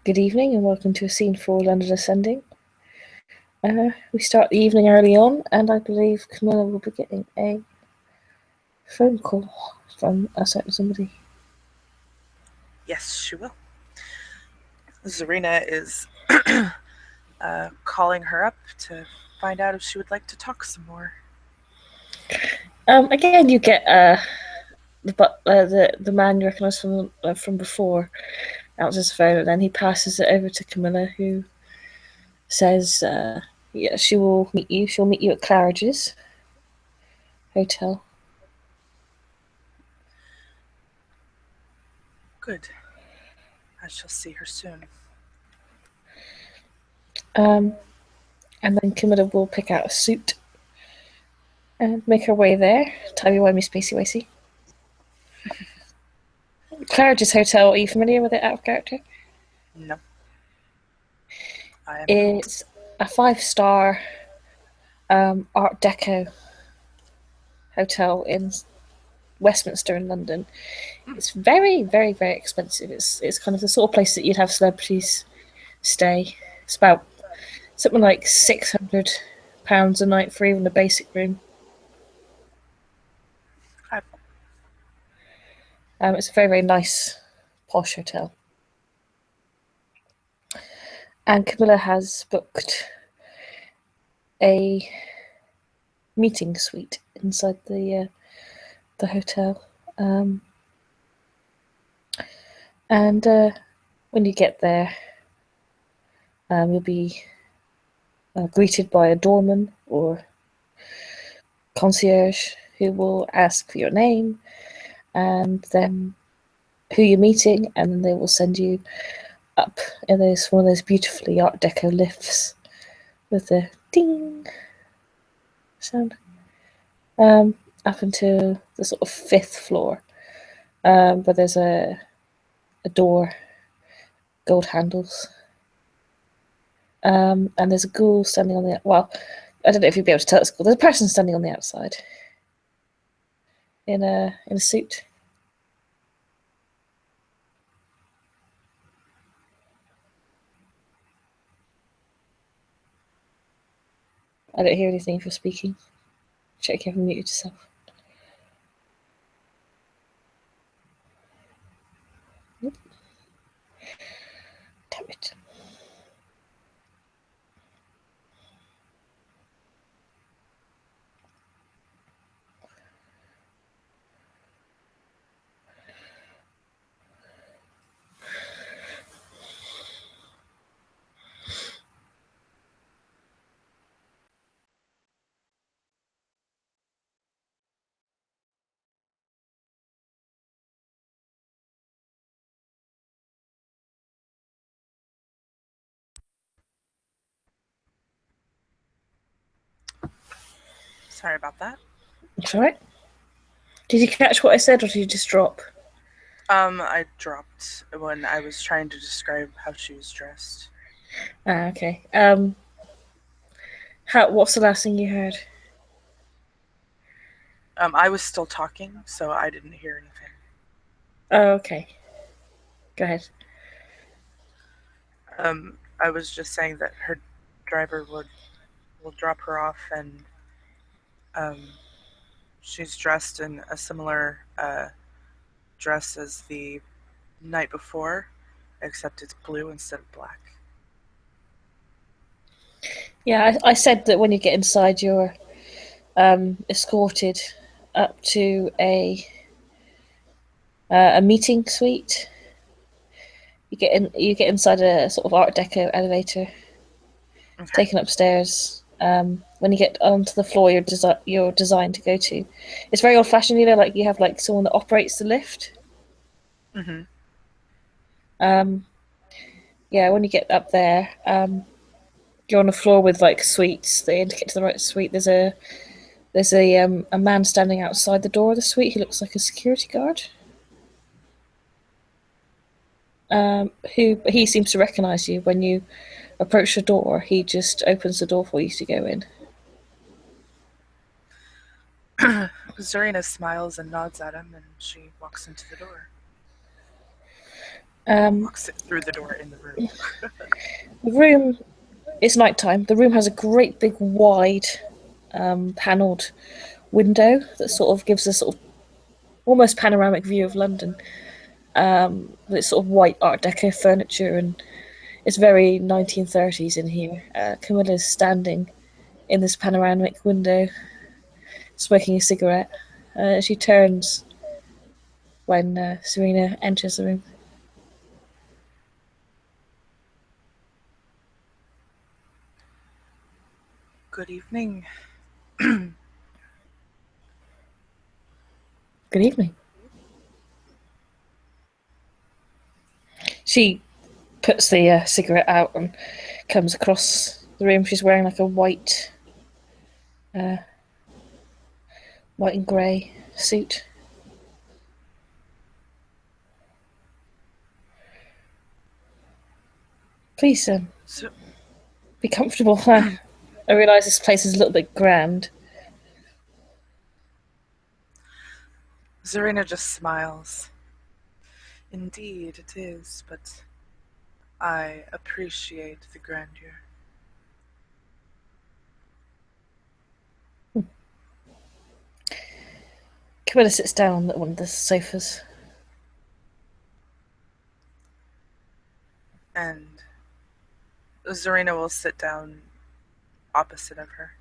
Good evening and welcome to a scene for London Ascending. We start the evening early on, and I believe Camilla will be getting a phone call from a certain somebody. Yes, she will. Zarina is calling her up to find out if she would like to talk some more. Again, you get the man you recognise from before answers the phone, and then he passes it over to Camilla, who says, "Yeah, she will meet you. She'll meet you at Claridges Hotel." Good. I shall see her soon. And then Camilla will pick out a suit and make her way there. Timey-wimey, spacey-wacey. Claridge's Hotel, are you familiar with it out of character? No, I am not. It's a 5-star Art Deco hotel in Westminster in London. It's very, very, very expensive. It's kind of the sort of place that you'd have celebrities stay. It's about something like £600 a night for even a basic room. I, It's a very, very nice, posh hotel. And Camilla has booked a meeting suite inside the hotel. And when you get there, you'll be greeted by a doorman or concierge who will ask for your name and then who you're meeting, and then they will send you up in one of those beautifully Art Deco lifts with the ding sound, up into the sort of 5th floor, where there's a door, gold handles, and there's a ghoul standing on the I don't know if you'd be able to tell it's ghoul. There's a person standing on the outside in a suit. I don't hear anything if you're speaking. Check you haven't muted yourself. Damn it. sorry about that. It's alright. Did you catch what I said, or did you just drop? I dropped when I was trying to describe how she was dressed. Okay. What's the last thing you heard? I was still talking, so I didn't hear anything. Oh, okay. Go ahead. I was just saying that her driver will drop her off, and um, she's dressed in a similar dress as the night before, except it's blue instead of black. Yeah, I said that when you get inside, you're escorted up to a meeting suite. You get inside a sort of Art Deco elevator, Okay. taken upstairs. When you get onto the floor, you're designed to go to. It's very old fashioned, like you have like someone that operates the lift. Mm-hmm. Um, yeah, when you get up there, you're on a floor with like suites. They indicate to the right suite. There's a man standing outside the door of the suite. He looks like a security guard. He seems to recognise you when you approach the door. He just opens the door for you to go in. Zarina smiles and nods at him, and she walks into the door. Um, Walks through the door in the room. the room, it's nighttime. The room has a great big wide panelled window that sort of gives a sort of almost panoramic view of London. With sort of white Art Deco furniture, and it's very 1930s in here. Camilla's standing in this panoramic window, smoking a cigarette. She turns when Serena enters the room. Good evening. Good evening. She puts the cigarette out and comes across the room. She's wearing like a uh, white and grey suit. Please, So, be comfortable. I realise this place is a little bit grand. Zarina just smiles. Indeed, it is, but I appreciate the grandeur. Camilla sits down on one of the sofas. And Zarina will sit down opposite of her.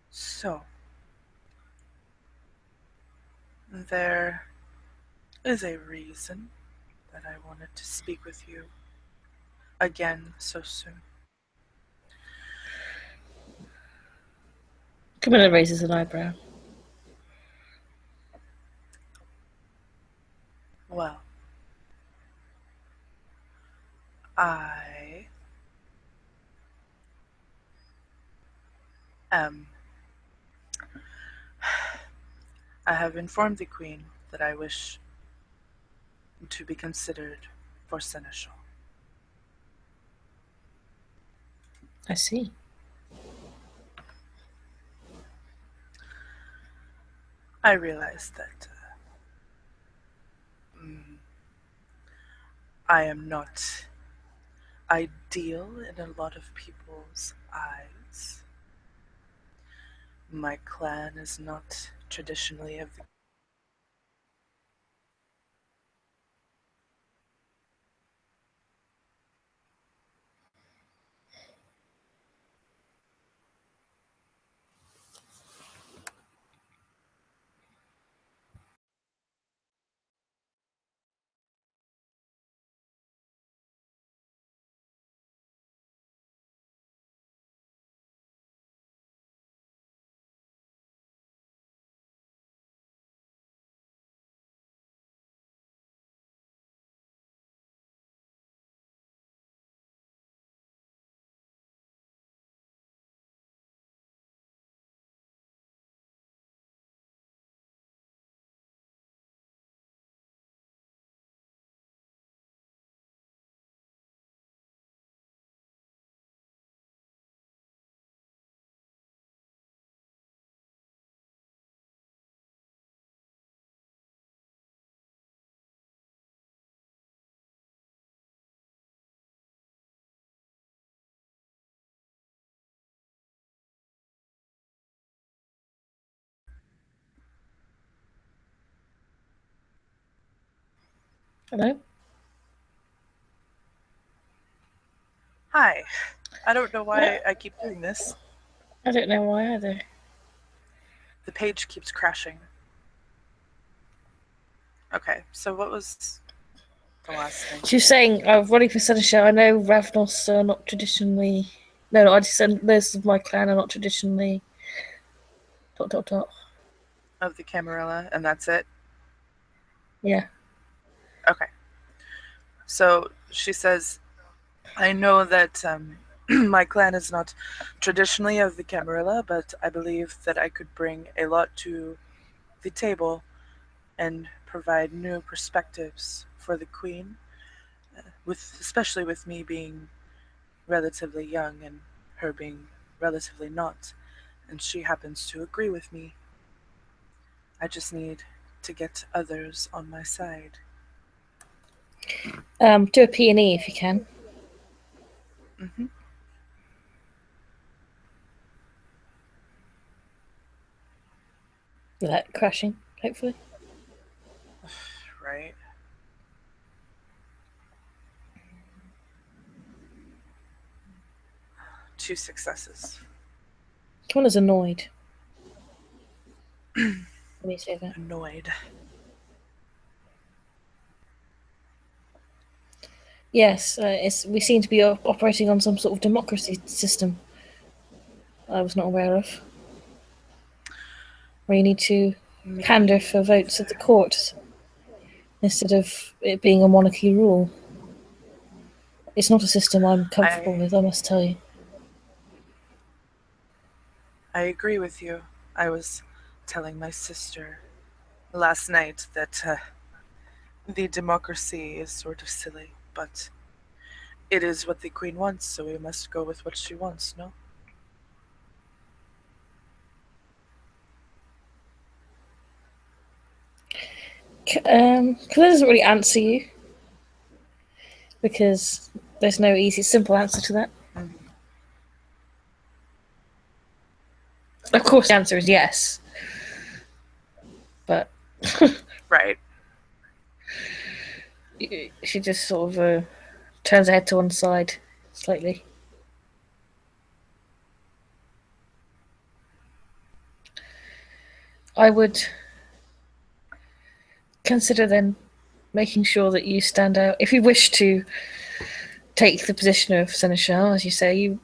So, there is a reason that I wanted to speak with you again so soon. Camilla raises an eyebrow. Well, I am. I have informed the Queen that I wish to be considered for seneschal. I see. I realize that I am not ideal in a lot of people's eyes. My clan is not traditionally of the. Hello? Hi. I don't know Uh, why I keep doing this. I don't know why either. The page keeps crashing. Okay, so what was the last thing? She was saying, I'm running for senator. I know Ravnos are not traditionally. No, I just said those of my clan are not traditionally. Dot dot dot. Of the Camarilla, and that's it? Yeah. Okay. So she says, I know that my clan is not traditionally of the Camarilla, but I believe that I could bring a lot to the table and provide new perspectives for the Queen, with especially with me being relatively young and her being relatively not, and she happens to agree with me. I just need to get others on my side. Do a P&E if you can. Hmm. Without crashing, hopefully. Right? 2 successes. Come on, is annoyed when you say that. Annoyed. Yes, we seem to be operating on some sort of democracy system I was not aware of, where you need to pander Me for votes at the either. court instead of it being a monarchy rule. It's not a system I'm comfortable I with, I must tell you. I agree with you. I was telling my sister last night that the democracy is sort of silly, but it is what the queen wants, so we must go with what she wants, no? Claire doesn't really answer you because there's no easy, simple answer to that. Mhm. Of course, the answer is yes, but Right. she just sort of turns her head to one side slightly. I would consider then making sure that you stand out. If you wish to take the position of seneschal, as you say, you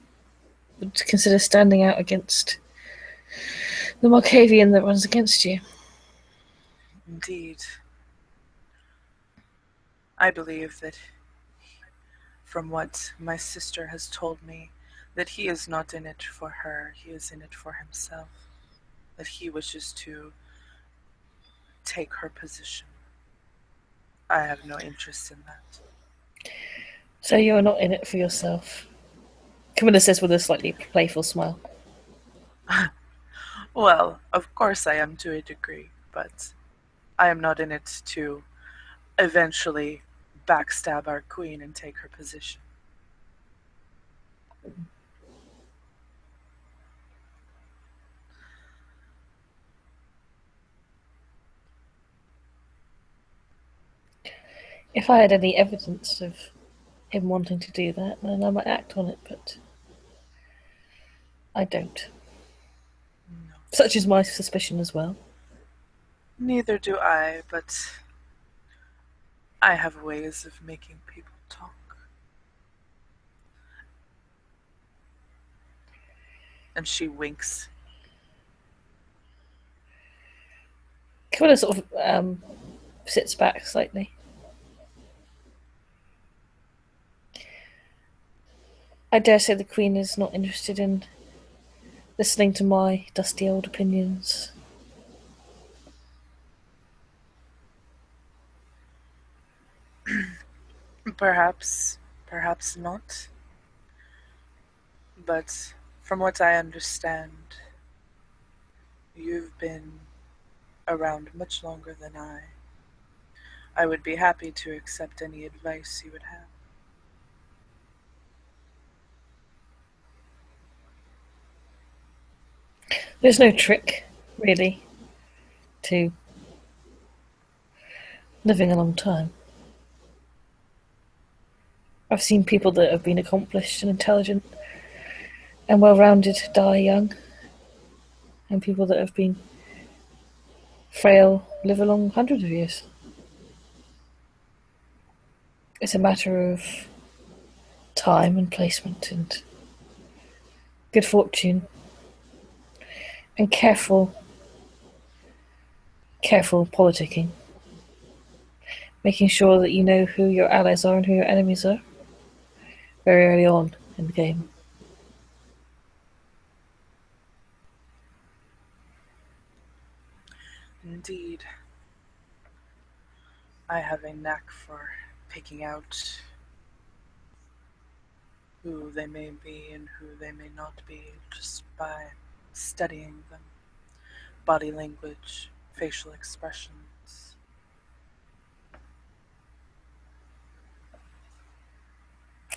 would consider standing out against the Markavian that runs against you. Indeed. I believe that from what my sister has told me, that he is not in it for her, he is in it for himself. That he wishes to take her position. I have no interest in that. So you're not in it for yourself. Camilla says with a slightly playful smile. Well, of course I am to a degree, but I am not in it to eventually backstab our queen and take her position. If I had any evidence of him wanting to do that, then I might act on it, but I don't. No. Such is my suspicion as well. Neither do I, but I have ways of making people talk. And she winks. Camilla sort of sits back slightly. I dare say the Queen is not interested in listening to my dusty old opinions. Perhaps, perhaps not. But from what I understand, you've been around much longer than I. I would be happy to accept any advice you would have. There's no trick, really, to living a long time. I've seen people that have been accomplished and intelligent and well rounded die young, and people that have been frail live a long hundreds of years. It's a matter of time and placement and good fortune and careful politicking, making sure that you know who your allies are and who your enemies are very early on in the game. Indeed, I have a knack for picking out who they may be and who they may not be just by studying them. Body language, facial expressions.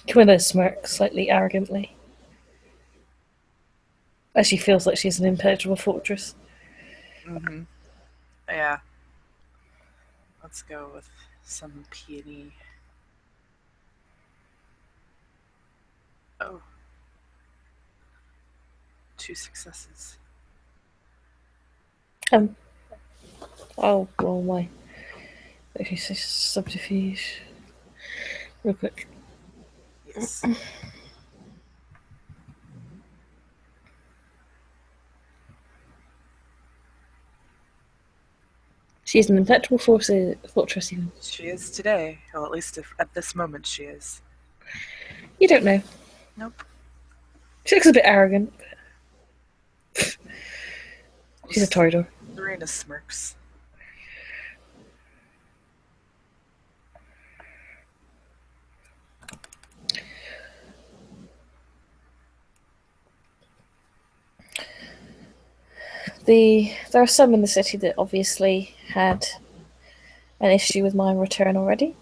Camilla smirks slightly arrogantly as she feels like she's an impenetrable fortress. Mm-hmm. Yeah. Let's go with some peony. Oh, two successes. Um, oh, well, my. If you say subterfuge. Real quick. Yes. She's an impenetrable fortress, even. She is today. Well, at least if, at this moment she is. You don't know. Nope. She looks a bit arrogant. She's a Toreador. Serena smirks. There are some in the city that obviously had an issue with my return already.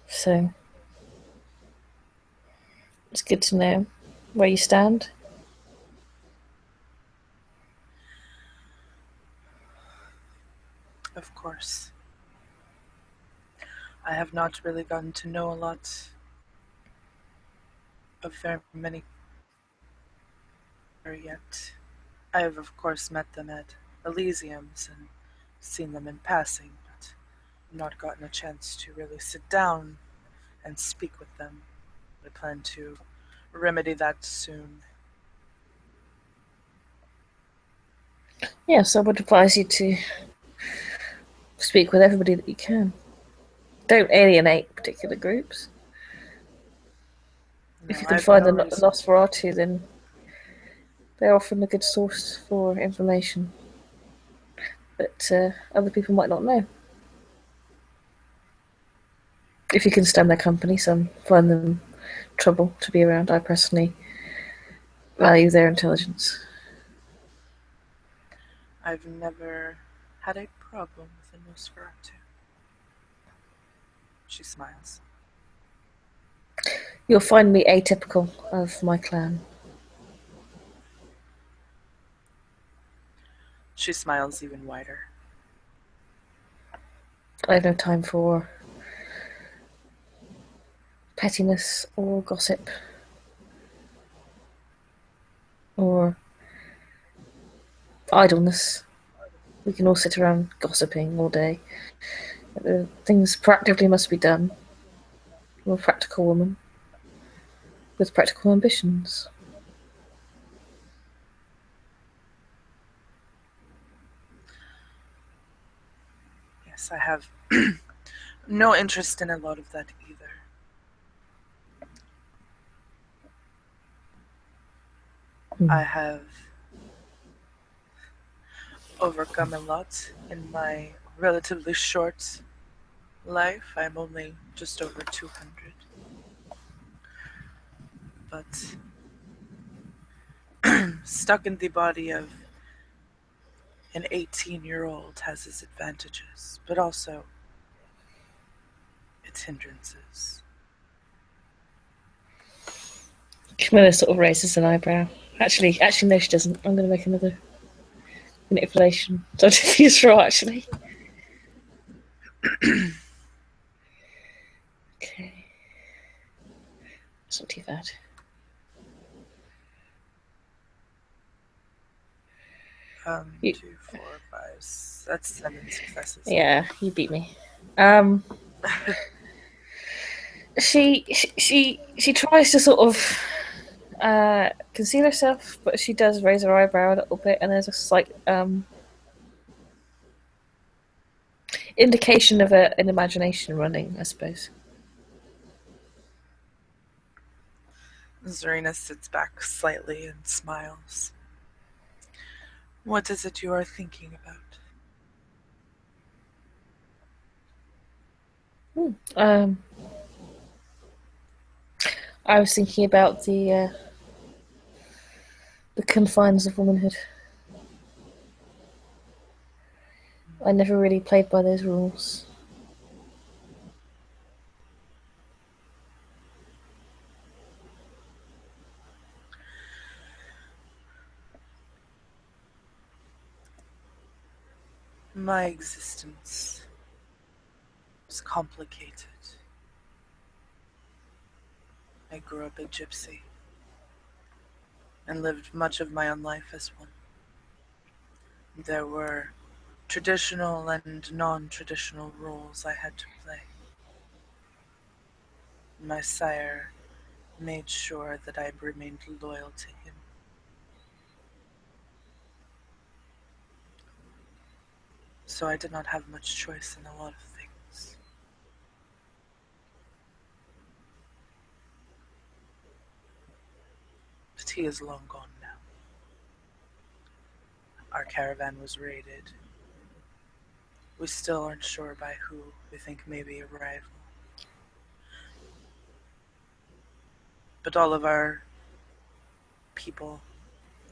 So it's good to know where you stand. Of course. I have not really gotten to know a lot of very many yet. I have, of course, met them at Elysium's and seen them in passing, but not gotten a chance to really sit down and speak with them. I plan to remedy that soon. Yes, I would advise you to speak with everybody that you can. Don't alienate particular groups. No, If you I can have find no the reason. Nosferatu, then they're often a good source for information that other people might not know. If you can stand their company, some find them trouble to be around. I personally value their intelligence. I've never had a problem with a Nosferatu. She smiles. You'll find me atypical of my clan. She smiles even wider. I have no time for pettiness or gossip or idleness. We can all sit around gossiping all day. Things practically must be done. I'm a practical woman with practical ambitions. Yes, I have no interest in a lot of that either. Hmm. I have overcome a lot in my relatively short life. I'm only just over 200. But stuck in the body of an 18-year-old has its advantages, but also its hindrances. Camilla sort of raises an eyebrow. Actually, no, she doesn't. I'm going to make another manipulation. So diffuse roll, actually. Okay. It's not too bad. 2, 4, 5. That's 7 successes. Yeah, you beat me. She tries to sort of conceal herself, but she does raise her eyebrow a little bit, and there's a slight indication of an imagination running, I suppose. Zarina sits back slightly and smiles. What is it you are thinking about? Um, I was thinking about the confines of womanhood. I never really played by those rules. My existence was complicated. I grew up a gypsy and lived much of my own life as one. There were traditional and non traditional roles I had to play. My sire made sure that I remained loyal to him. So I did not have much choice in a lot of things. But he is long gone now. Our caravan was raided. We still aren't sure by who we think may be a rival. But all of our people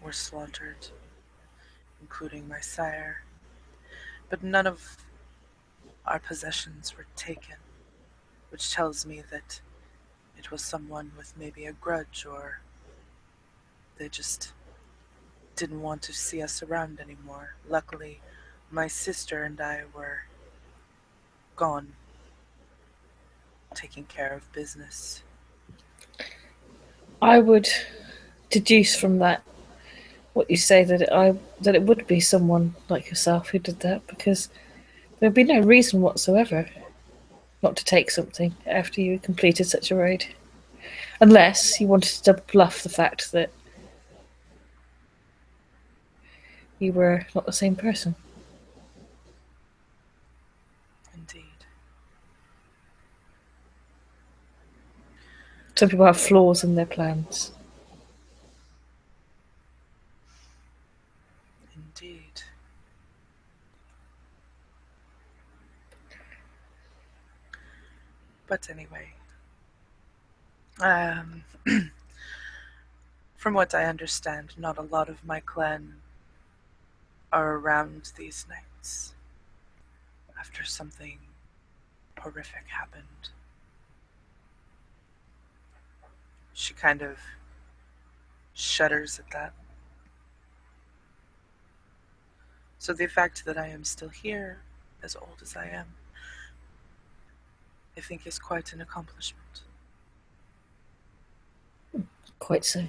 were slaughtered, including my sire. But none of our possessions were taken, which tells me that it was someone with maybe a grudge, or they just didn't want to see us around anymore. Luckily, my sister and I were gone, taking care of business. I would deduce from that what you say that it would be someone like yourself who did that, because there'd be no reason whatsoever not to take something after you completed such a raid, unless you wanted to bluff the fact that you were not the same person. Indeed. Some people have flaws in their plans. Indeed. But anyway, um, from what I understand, not a lot of my clan are around these nights after something horrific happened. She kind of shudders at that. So the fact that I am still here, as old as I am, I think is quite an accomplishment. Quite so.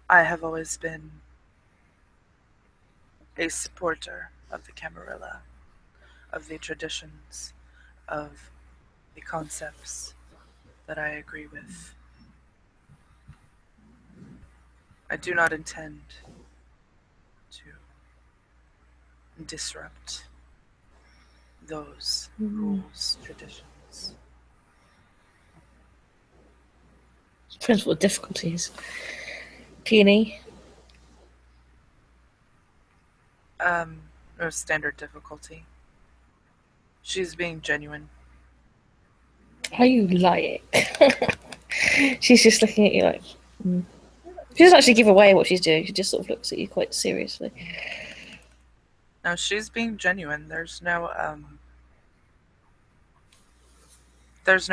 I have always been a supporter of the Camarilla, of the traditions, of the concepts that I agree with. I do not intend to disrupt those rules, traditions. Depends what the difficulty is. Peony, No standard difficulty. She's being genuine. are you lying? She's just looking at you like. Mm. She doesn't actually give away what she's doing. She just sort of looks at you quite seriously. No, she's being genuine. There's no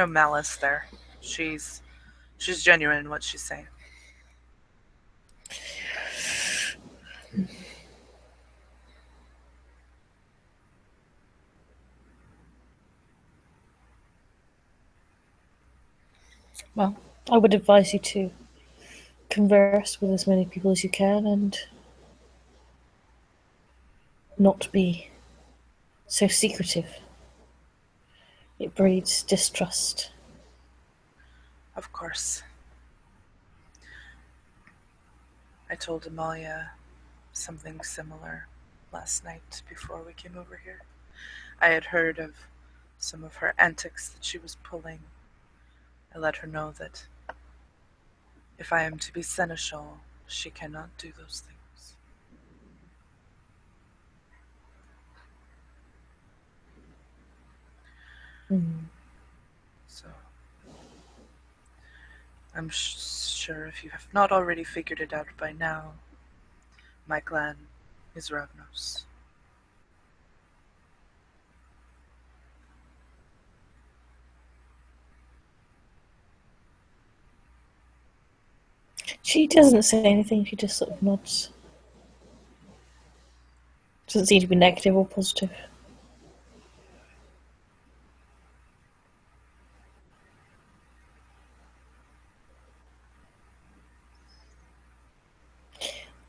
malice there. She's she's genuine in what she's saying. Well, I would advise you to converse with as many people as you can and not be so secretive. It breeds distrust. Of course. I told Amalia something similar last night before we came over here. I had heard of some of her antics that she was pulling. I let her know that if I am to be seneschal, she cannot do those things. Mm. So I'm sure if you have not already figured it out by now, my clan is Ravnos. She doesn't say anything, she just sort of nods. Doesn't seem to be negative or positive.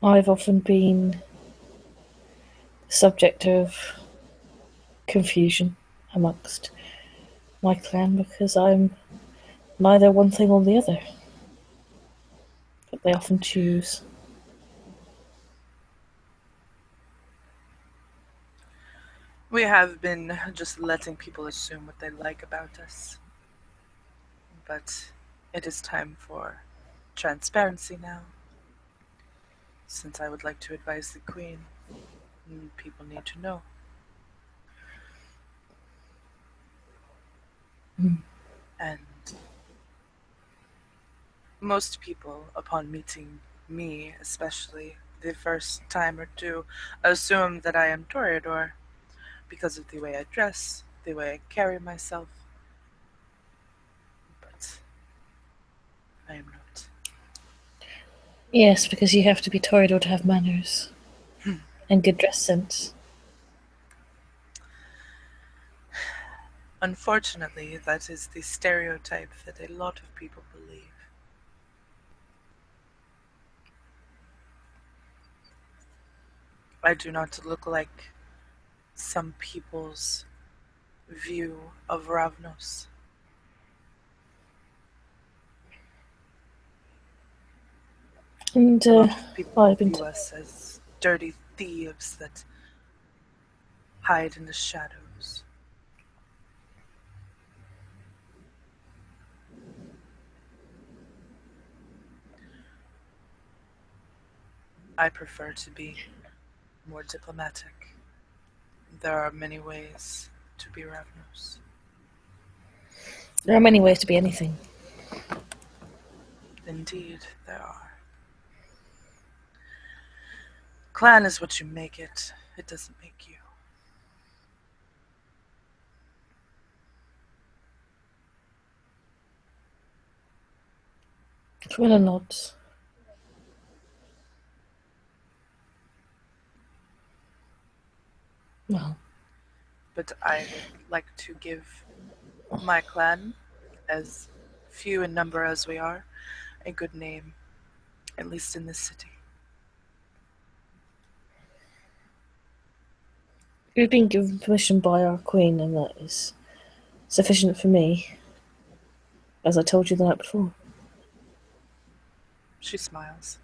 I've often been the subject of confusion amongst my clan because I'm neither one thing or the other. But they often choose. We have been just letting people assume what they like about us. But it is time for transparency now, since I would like to advise the Queen. People need to know. Mm. And most people, upon meeting me, especially the first time or two, assume that I am Toreador because of the way I dress, the way I carry myself. But I am not. Yes, because you have to be Toreador to have manners and good dress sense. Unfortunately, that is the stereotype that a lot of people believe. I do not look like some people's view of Ravnos. And A lot of people I've been view us as dirty thieves that hide in the shadows. I prefer to be more diplomatic. There are many ways to be Ravnos. there are many ways to be anything. Indeed, there are. Clan is what you make it. It doesn't make you. Camilla nods. Well, But I would like to give my clan, as few in number as we are, a good name, at least in this city. we've been given permission by our queen, and that is sufficient for me, as I told you the night before. She smiles.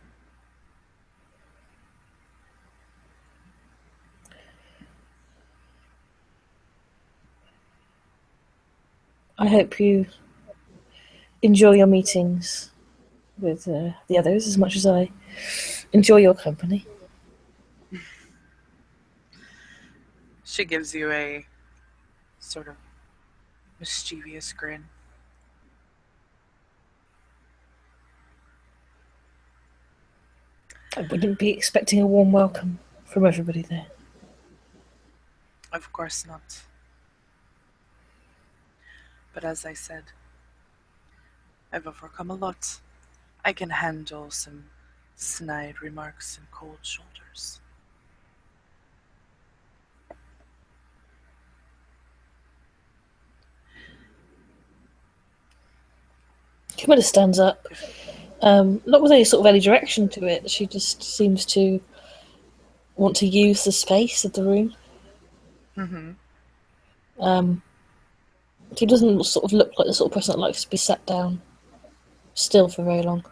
I hope you enjoy your meetings with the others as much as I enjoy your company. She gives you a sort of mischievous grin. I wouldn't be expecting a warm welcome from everybody there. Of course not. But as I said, I've overcome a lot. I can handle some snide remarks and cold shoulders. Camilla stands up, If not with any sort of any direction to it. She just seems to want to use the space of the room. mm-hmm. Um, she doesn't sort of look like the sort of person that likes to be sat down still for very long.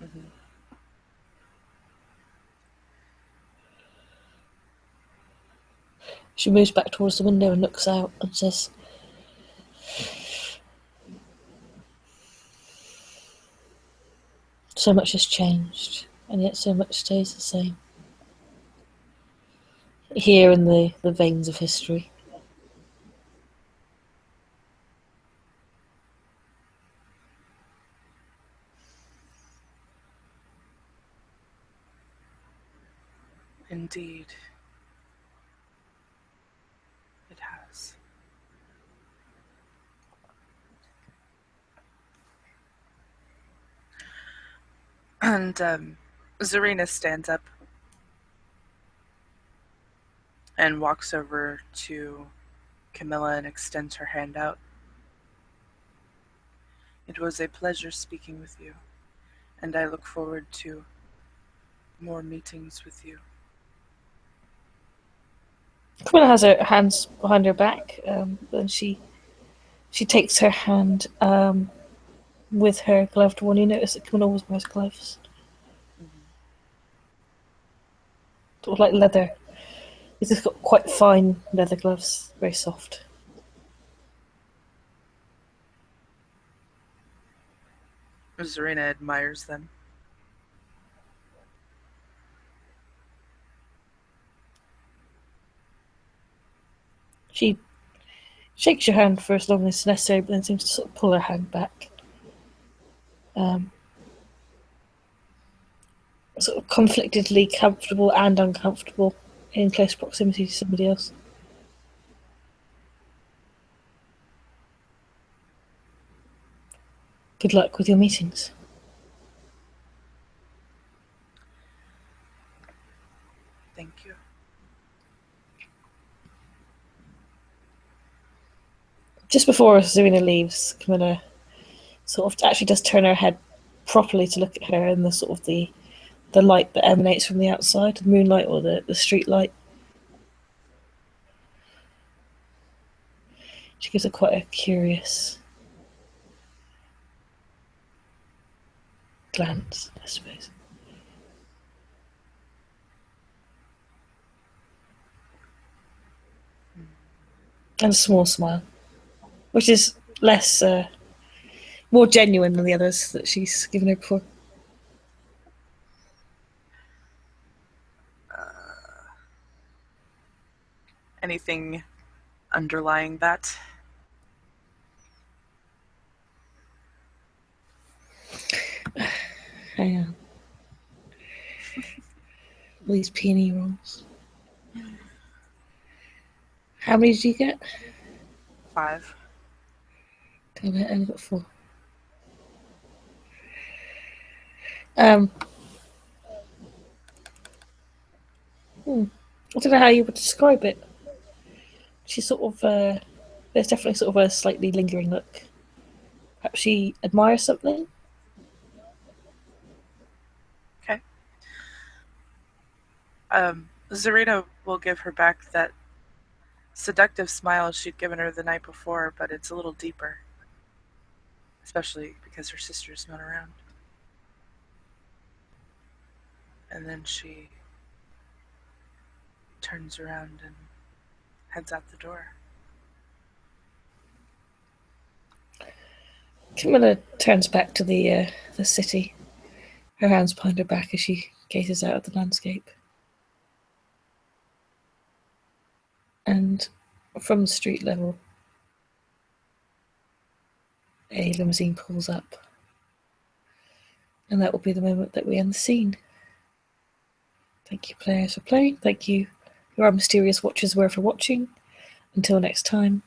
Mm-hmm. She moves back towards the window and looks out and says, "So much has changed, and yet so much stays the same. Here in the veins of history." Indeed, it has. And Zarina stands up and walks over to Camilla and extends her hand out. It was a pleasure speaking with you, and I look forward to more meetings with you. Camilla has her hands behind her back, and she takes her hand with her gloved one. You notice that Camilla always wears gloves, Mm-hmm. sort of like leather. It's just got quite fine leather gloves, very soft. Zarina admires them. She shakes your hand for as long as necessary, but then seems to sort of pull her hand back. Sort of conflictedly comfortable and uncomfortable in close proximity to somebody else. Good luck with your meetings. Thank you. Just before Zarina leaves, Camilla sort of actually does turn her head properly to look at her in the sort of the light that emanates from the outside, the moonlight or the street light. She gives her quite a curious glance, I suppose. And a small smile, which is less, more genuine than the others that she's given her before. Anything underlying that? Hang on. These peony rolls. How many did you get? 5. Damn it, I only got 4. I don't know how you would describe it. She's sort of, there's definitely sort of a slightly lingering look. Perhaps she admires something? Okay. Zarina will give her back that seductive smile she'd given her the night before, but it's a little deeper, especially because her sister's not around. And then she turns around and heads out the door. Camilla turns back to the city, her hands behind her back as she gazes out at the landscape. And from the street level, a limousine pulls up. And that will be the moment that we end the scene. Thank you, players, for playing. Thank you, who our mysterious watchers were, for watching. Until next time,